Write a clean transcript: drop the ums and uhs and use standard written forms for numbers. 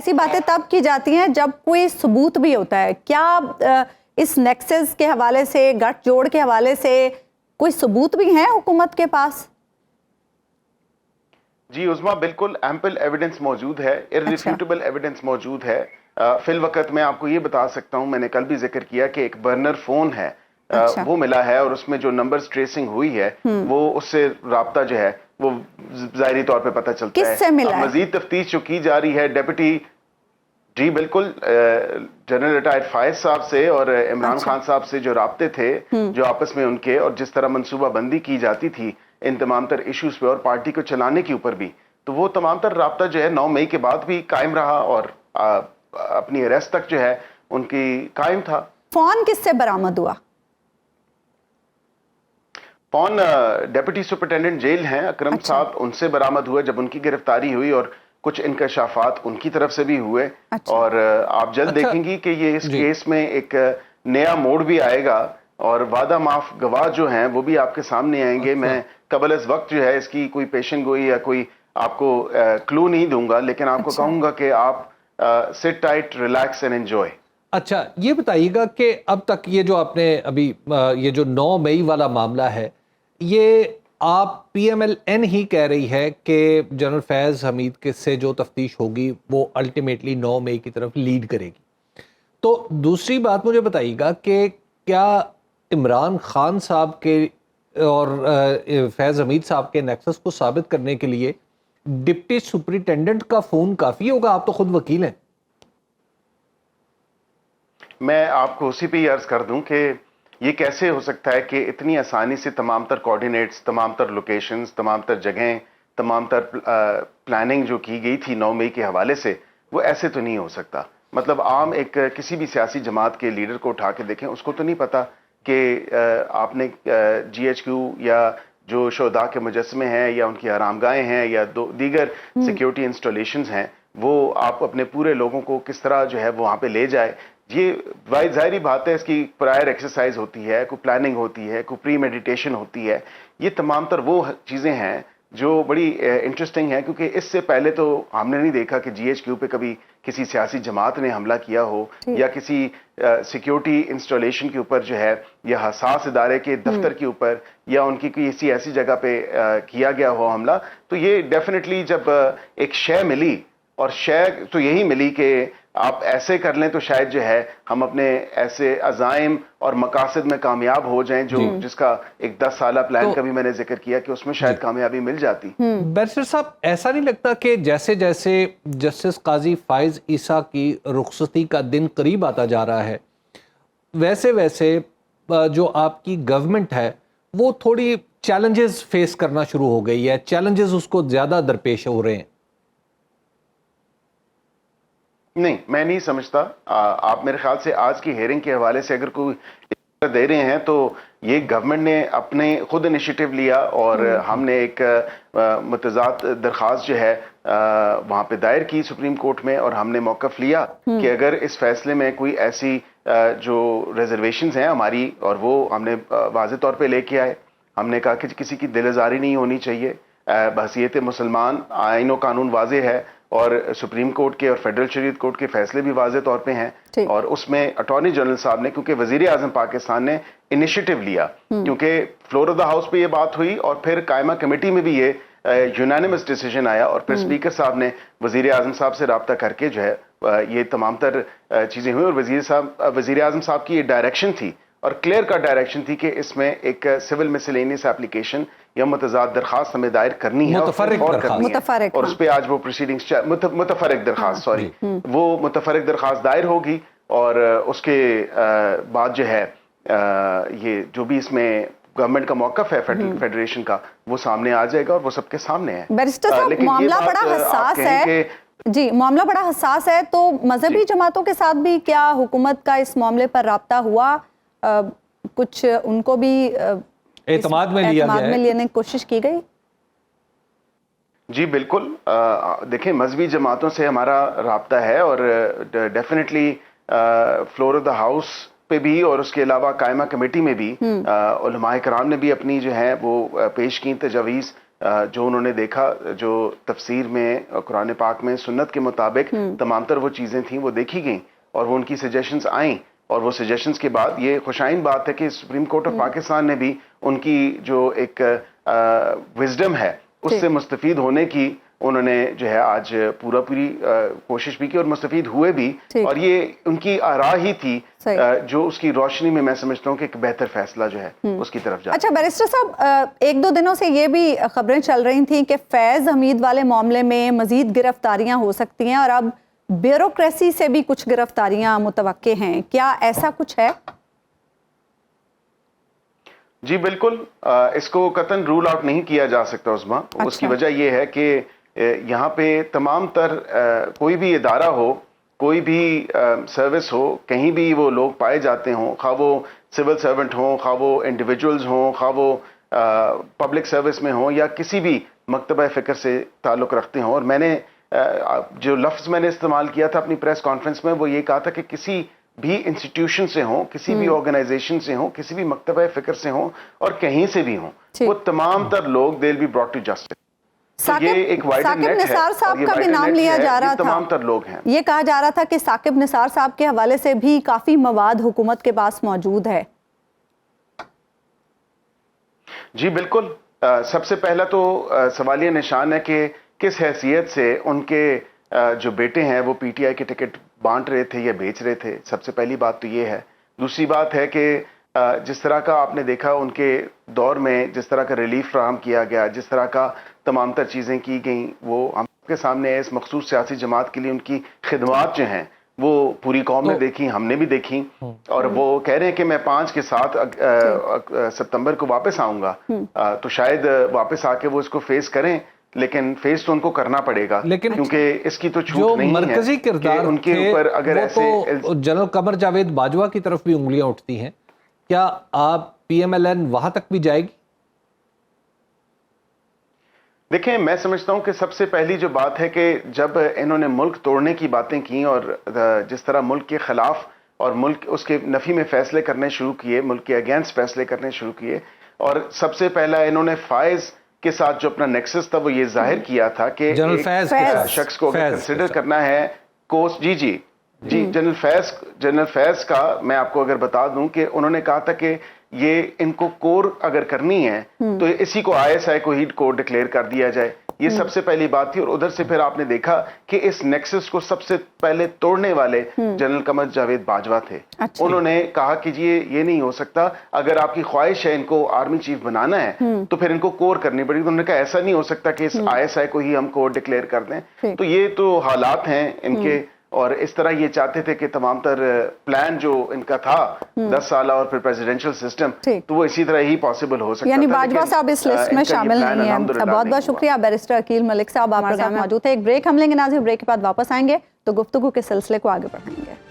ایسی باتیں تب کی جاتی ہیں جب کوئی ثبوت بھی ہوتا ہے. کیا اس نیکسس کے حوالے سے, گٹھ جوڑ کے حوالے سے کوئی ثبوت بھی ہیں حکومت کے پاس؟ جی عظمیٰ, بالکل ایمپل ایویڈنس موجود ہے, ارریفیوٹیبل ایویڈنس موجود ہے. فی الوقت میں آپ کو یہ بتا سکتا ہوں, میں نے کل بھی ذکر کیا کہ ایک برنر فون ہے, وہ ملا ہے, اور اس میں جو نمبرز ٹریسنگ ہوئی ہے وہ اس سے رابطہ جو ہے وہ ظاہری طور پہ پتہ چلتا ہے. کس سے ملا ہے؟ مزید تفتیش جو کی جا رہی ہے ڈیپٹی, جی بالکل, جنرل ریٹائرڈ فائز صاحب سے اور عمران خان صاحب سے جو رابطے تھے جو آپس میں ان کے, اور جس طرح منصوبہ بندی کی جاتی تھی ان تمام تر ایشوز پہ اور پارٹی کو چلانے کے اوپر بھی, تو وہ تمام تر رابطہ جو ہے 9 مئی کے بعد بھی قائم رہا اور اپنی اریسٹ تک جو ہے ان کی قائم تھا. فون کس سے برآمد ہوا؟ فون ڈیپٹی سپرنٹینڈنٹ جیل ہیں اکرم صاحب, ان سے برآمد ہوا جب ان کی گرفتاری ہوئی, اور کچھ انکشافات ان کی طرف سے بھی ہوئے. اور آپ جلد دیکھیں گی کہ یہ اس کیس میں ایک نیا موڑ بھی آئے گا, اور وعدہ معاف گواہ جو ہیں وہ بھی آپ کے سامنے آئیں گے. میں قبل از وقت جو ہے اس کی کوئی پیشن گوئی یا کوئی آپ کو کلو نہیں دوں گا, لیکن آپ کو کہوں گا کہ آپ سٹ ٹائٹ, ریلیکس اینڈ انجوائے. اچھا یہ بتائیے گا کہ اب تک یہ جو آپ نے ابھی یہ جو 9 مئی والا معاملہ ہے, یہ آپ پی ایم ایل این ہی کہہ رہی ہے کہ جنرل فیض حمید کے سے جو تفتیش ہوگی وہ الٹیمیٹلی 9 مئی کی طرف لیڈ کرے گی. تو دوسری بات مجھے بتائیے گا کہ کیا عمران خان صاحب کے اور فیض حمید صاحب کے نیکسس کو ثابت کرنے کے لیے ڈپٹی سپرنٹینڈنٹ کا فون کافی ہوگا؟ آپ تو خود وکیل ہیں. میں آپ کو اسی پہ ہی عرض کر دوں کہ یہ کیسے ہو سکتا ہے کہ اتنی آسانی سے تمام تر کوآرڈینیٹس, تمام تر لوکیشنز, تمام تر جگہیں, تمام تر پلاننگ جو کی گئی تھی 9 مئی کے حوالے سے, وہ ایسے تو نہیں ہو سکتا. مطلب عام ایک کسی بھی سیاسی جماعت کے لیڈر کو اٹھا کے دیکھیں, اس کو تو نہیں پتا کہ آپ نے جی ایچ کیو یا جو شہداء کے مجسمے ہیں یا ان کی آرامگاہیں ہیں یا دیگر سیکیورٹی انسٹالیشنز ہیں, وہ آپ اپنے پورے لوگوں کو کس طرح جو ہے وہاں پہ لے جائے. یہ ظاہری بات ہے, اس کی پرائر ایکسرسائز ہوتی ہے, کوئی پلاننگ ہوتی ہے, کوئی پری میڈیٹیشن ہوتی ہے. یہ تمام تر وہ چیزیں ہیں جو بڑی انٹرسٹنگ ہیں, کیونکہ اس سے پہلے تو ہم نے نہیں دیکھا کہ جی ایچ کیو پہ کبھی کسی سیاسی جماعت نے حملہ کیا ہو, یا کسی سیکیورٹی انسٹالیشن کے اوپر جو ہے, یا حساس ادارے کے دفتر کے اوپر, یا ان کی کسی ایسی جگہ پہ کیا گیا ہو حملہ. تو یہ ڈیفینیٹلی جب ایک شے ملی, اور شے تو یہی ملی کہ آپ ایسے کر لیں تو شاید جو ہے ہم اپنے ایسے عزائم اور مقاصد میں کامیاب ہو جائیں, جو جس کا ایک 10 سالہ پلان کا بھی میں نے ذکر کیا کہ اس میں شاید کامیابی مل جاتی. بیرسٹر صاحب, ایسا نہیں لگتا کہ جیسے جیسے جسٹس قاضی فائز عیسیٰ کی رخصتی کا دن قریب آتا جا رہا ہے, ویسے ویسے جو آپ کی گورنمنٹ ہے وہ تھوڑی چیلنجز فیس کرنا شروع ہو گئی ہے, چیلنجز اس کو زیادہ درپیش ہو رہے ہیں؟ نہیں, میں نہیں سمجھتا. آپ میرے خیال سے آج کی ہیئرنگ کے حوالے سے اگر کوئی دے رہے ہیں تو یہ گورنمنٹ نے اپنے خود انیشیٹو لیا, اور ہم نے ایک متضاد درخواست جو ہے وہاں پہ دائر کی سپریم کورٹ میں, اور ہم نے موقف لیا کہ اگر اس فیصلے میں کوئی ایسی جو ریزرویشنز ہیں ہماری, اور وہ ہم نے واضح طور پہ لے کے آئے. ہم نے کہا کہ کسی کی دل آزاری نہیں ہونی چاہیے, بحیثیت مسلمان آئین و قانون واضح ہے, اور سپریم کورٹ کے اور فیڈرل شریعت کورٹ کے فیصلے بھی واضح طور پہ ہیں. اور اس میں اٹارنی جنرل صاحب نے, کیونکہ وزیر اعظم پاکستان نے انیشیٹو لیا, کیونکہ فلور آف دا ہاؤس پہ یہ بات ہوئی, اور پھر قائمہ کمیٹی میں بھی یہ یونانیمس ڈیسیجن آیا, اور پھر اسپیکر صاحب نے وزیر اعظم صاحب سے رابطہ کر کے جو ہے یہ تمام تر چیزیں ہوئی. اور وزیر اعظم صاحب کی یہ ڈائریکشن تھی, اور کلیئر کا ڈائریکشن تھی کہ اس میں ایک سول مسلینیس اپلیکیشن یا متضاد درخواست ہمیں دائر کرنی ہے, اور اس پہ آج وہ پروسیڈنگز متفرق درخواست وہ متفرق درخواست دائر ہوگی, اور اس کے بعد جو ہے یہ جو بھی اس میں گورنمنٹ کا موقف ہے فیڈریشن کا, وہ سامنے آ جائے گا, اور وہ سب کے سامنے ہے. بیرسٹر صاحب, معاملہ بڑا حساس ہے. جی, معاملہ بڑا حساس ہے, تو مذہبی جماعتوں کے ساتھ بھی کیا حکومت کا اس معاملے پر رابطہ ہوا؟ کچھ ان کو بھی اعتماد میں لینے کی کوشش کی گئی؟ جی بالکل, دیکھیں مذہبی جماعتوں سے ہمارا رابطہ ہے, اور definitely floor of the house پہ بھی, اور اس کے علاوہ قائمہ کمیٹی میں بھی علماء کرام نے بھی اپنی جو ہے وہ پیش کی تجاویز جو انہوں نے دیکھا جو تفسیر میں قرآن پاک میں سنت کے مطابق تمام تر وہ چیزیں تھیں وہ دیکھی گئیں اور وہ ان کی سجیشنز آئیں اور وہ سجیشنز کے بعد یہ خوشائن بات ہے کہ سپریم کورٹ آف پاکستان نے بھی ان کی جو ایک وزڈم ہے اس سے مستفید ہونے کی انہوں نے جو ہے آج پوری کوشش بھی کی اور مستفید ہوئے بھی اور یہ ان کی آراء ہی تھی جو اس کی روشنی میں میں سمجھتا ہوں کہ ایک بہتر فیصلہ جو ہے اس کی طرف جاتا ہے۔ اچھا بیرسٹر صاحب، ایک دو دنوں سے یہ بھی خبریں چل رہی تھیں کہ فیض حمید والے معاملے میں مزید گرفتاریاں ہو سکتی ہیں اور اب بیوروکریسی سے بھی کچھ گرفتاریاں متوقع ہیں، کیا ایسا کچھ ہے؟ جی بالکل، اس کو قطعاً رول آؤٹ نہیں کیا جا سکتا عظما۔ اس کی وجہ یہ ہے کہ یہاں پہ تمام تر کوئی بھی ادارہ ہو، کوئی بھی سروس ہو، کہیں بھی وہ لوگ پائے جاتے ہوں، خواہ وہ سول سرونٹ ہوں، خواہ وہ انڈیویجولز ہوں، خواہ وہ پبلک سروس میں ہوں یا کسی بھی مکتبہ فکر سے تعلق رکھتے ہوں، اور میں نے جو لفظ میں نے استعمال کیا تھا اپنی پریس کانفرنس میں وہ یہ کہا تھا کہ کسی بھی انسٹیٹیوشن سے ہوں، کسی بھی آرگنائزیشن سے ہوں، کسی بھی مکتبہ فکر سے ہوں اور کہیں سے بھی ہوں، وہ تمام تر لوگ they will be brought to justice. Saqib Nisar صاحب کا بھی نام لیا جا رہا تھا، تمام تر لوگ ہیں۔ یہ کہا جا رہا تھا کہ ثاقب نثار صاحب کے حوالے سے بھی کافی مواد حکومت کے پاس موجود ہے۔ جی بالکل، سب سے پہلا تو سوالیہ نشان ہے کہ کس حیثیت سے ان کے جو بیٹے ہیں وہ پی ٹی آئی کے ٹکٹ بانٹ رہے تھے یا بیچ رہے تھے، سب سے پہلی بات تو یہ ہے۔ دوسری بات ہے کہ جس طرح کا آپ نے دیکھا ان کے دور میں جس طرح کا ریلیف فراہم کیا گیا، جس طرح کا تمام تر چیزیں کی گئیں، وہ ہم کے سامنے اس مخصوص سیاسی جماعت کے لیے ان کی خدمات جو ہیں وہ پوری قوم نے دیکھی، ہم نے بھی دیکھی، اور وہ کہہ رہے ہیں کہ میں 5 کے 7 ستمبر کو واپس آؤں گا، تو شاید واپس آ کے وہ اس کو فیس کریں، لیکن فیس تو ان کو کرنا پڑے گا کیونکہ اس کی تو چھوٹ نہیں ہے۔ جو مرکزی کردار ان کے اوپر اگر ایسے جنرل قمر جاوید باجوہ کی طرف بھی انگلیاں اٹھتی ہیں، کیا آپ پی ایم ایل این وہاں تک بھی جائے گی؟ دیکھیں میں سمجھتا ہوں کہ سب سے پہلی جو بات ہے کہ جب انہوں نے ملک توڑنے کی باتیں کی اور جس طرح ملک کے خلاف اور ملک اس کے نفی میں فیصلے کرنے شروع کیے، ملک کے اگینسٹ فیصلے کرنے شروع کیے، اور سب سے پہلا انہوں نے فائز کے ساتھ جو اپنا نیکسس تھا وہ یہ ظاہر کیا تھا کہ شخص کو اگر کنسیڈر کرنا ہے جنرل فیض کا میں آپ کو اگر بتا دوں کہ انہوں نے کہا تھا کہ یہ ان کو کور اگر کرنی ہے تو اسی کو آئی ایس آئی کو ہیڈ کور ڈکلیئر کر دیا جائے، یہ سب سے پہلی بات تھی۔ اور ادھر سے پھر آپ نے دیکھا کہ اس نیکسس کو سب سے پہلے توڑنے والے جنرل قمر جاوید باجوہ تھے۔ انہوں نے کہا کہ جی یہ نہیں ہو سکتا، اگر آپ کی خواہش ہے ان کو آرمی چیف بنانا ہے تو پھر ان کو کور کرنی پڑے گی۔ انہوں نے کہا ایسا نہیں ہو سکتا کہ اس آئی ایس آئی کو ہی ہم کور ڈکلیئر کر دیں۔ تو یہ تو حالات ہیں ان کے، اور اس طرح یہ چاہتے تھے کہ تمام تر پلان جو ان کا تھا 10 سالہ اور پھر پریزیڈنشل سسٹم، تو وہ اسی طرح ہی پاسبل ہو سکتا ہے، یعنی باجوہ صاحب اس لسٹ میں شامل نہیں ہیں۔ بہت بہت شکریہ بیرسٹر عقیل ملک صاحب، آپ ہمارے ساتھ موجود تھے۔ ایک بریک ہم لیں گے ناظرین، بریک کے بعد واپس آئیں گے تو گفتگو کے سلسلے کو آگے بڑھائیں گے۔